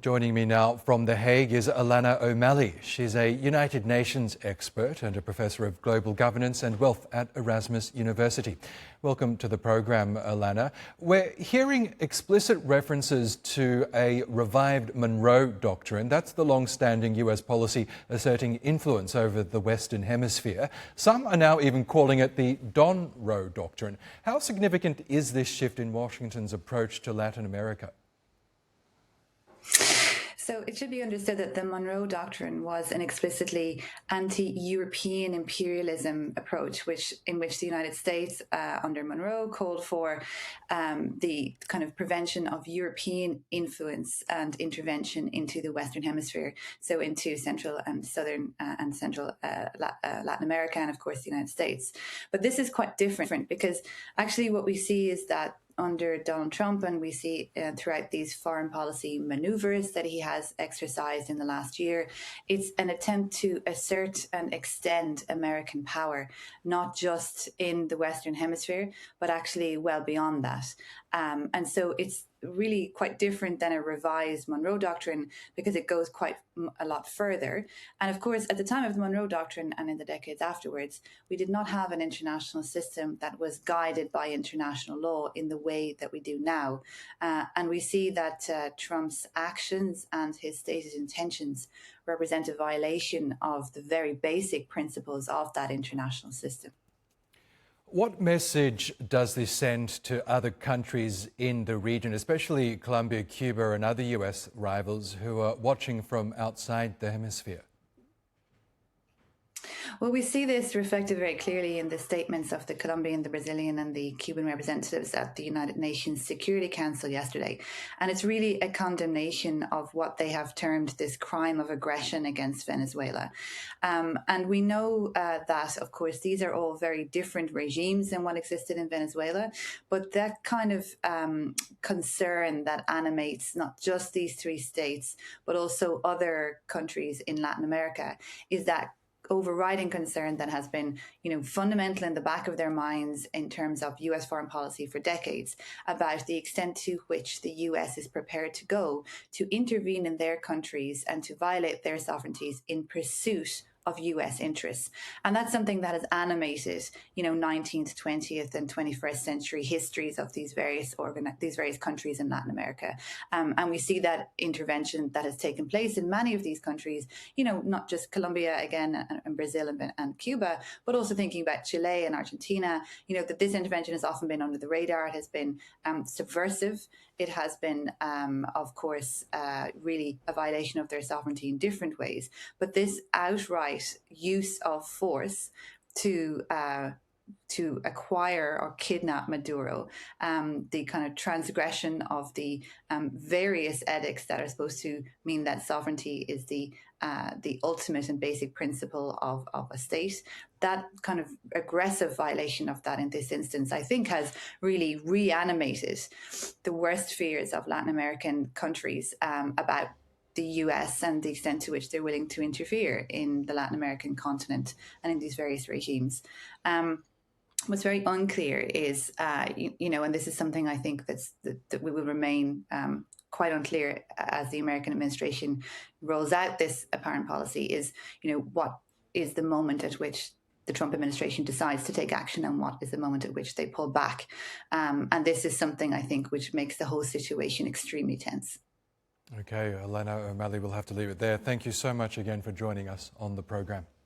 Joining me now from The Hague is Alanna O'Malley. She's a United Nations expert and a professor of global governance and wealth at Erasmus University. Welcome to the program, Alanna. We're hearing explicit references to a revived Monroe Doctrine. That's the long-standing US policy asserting influence over the Western Hemisphere. Some are now even calling it the Don Roe Doctrine. How significant is this shift in Washington's approach to Latin America? So it should be understood that the Monroe Doctrine was an explicitly anti-European imperialism approach, in which the United States, under Monroe, called for the kind of prevention of European influence and intervention into the Western Hemisphere, so into Central and Southern and Central Latin America, and of course the United States. But this is quite different because actually what we see is that under Donald Trump, and we see throughout these foreign policy maneuvers that he has exercised in the last year, it's an attempt to assert and extend American power, not just in the Western Hemisphere, but actually well beyond that. And so it's really quite different than a revised Monroe Doctrine because it goes quite a lot further. And of course, at the time of the Monroe Doctrine and in the decades afterwards, we did not have an international system that was guided by international law in the way that we do now. And we see that Trump's actions and his stated intentions represent a violation of the very basic principles of that international system. What message does this send to other countries in the region, especially Colombia, Cuba and other US rivals who are watching from outside the hemisphere? Well, we see this reflected very clearly in the statements of the Colombian, the Brazilian and the Cuban representatives at the United Nations Security Council yesterday. And it's really a condemnation of what they have termed this crime of aggression against Venezuela. And we know that, of course, these are all very different regimes than what existed in Venezuela. But that kind of concern that animates not just these three states, but also other countries in Latin America is that overriding concern that has been, fundamental in the back of their minds in terms of US foreign policy for decades about the extent to which the US is prepared to go to intervene in their countries and to violate their sovereignties in pursuit of US interests. And that's something that has animated, 19th, 20th and 21st century histories of these various countries in Latin America. And we see that intervention that has taken place in many of these countries, not just Colombia, again, and Brazil and Cuba, but also thinking about Chile and Argentina, that this intervention has often been under the radar. It has been subversive. It has been, of course, really a violation of their sovereignty in different ways. But this outright use of force to acquire or kidnap Maduro, the kind of transgression of the various edicts that are supposed to mean that sovereignty is the ultimate and basic principle of a state. That kind of aggressive violation of that in this instance, I think, has really reanimated the worst fears of Latin American countries about the US and the extent to which they're willing to interfere in the Latin American continent and in these various regimes. What's very unclear is, and this is something I think that we will remain quite unclear as the American administration rolls out this apparent policy is, what is the moment at which the Trump administration decides to take action and what is the moment at which they pull back. And this is something I think which makes the whole situation extremely tense. Okay, Alanna O'Malley, we'll have to leave it there. Thank you so much again for joining us on the program.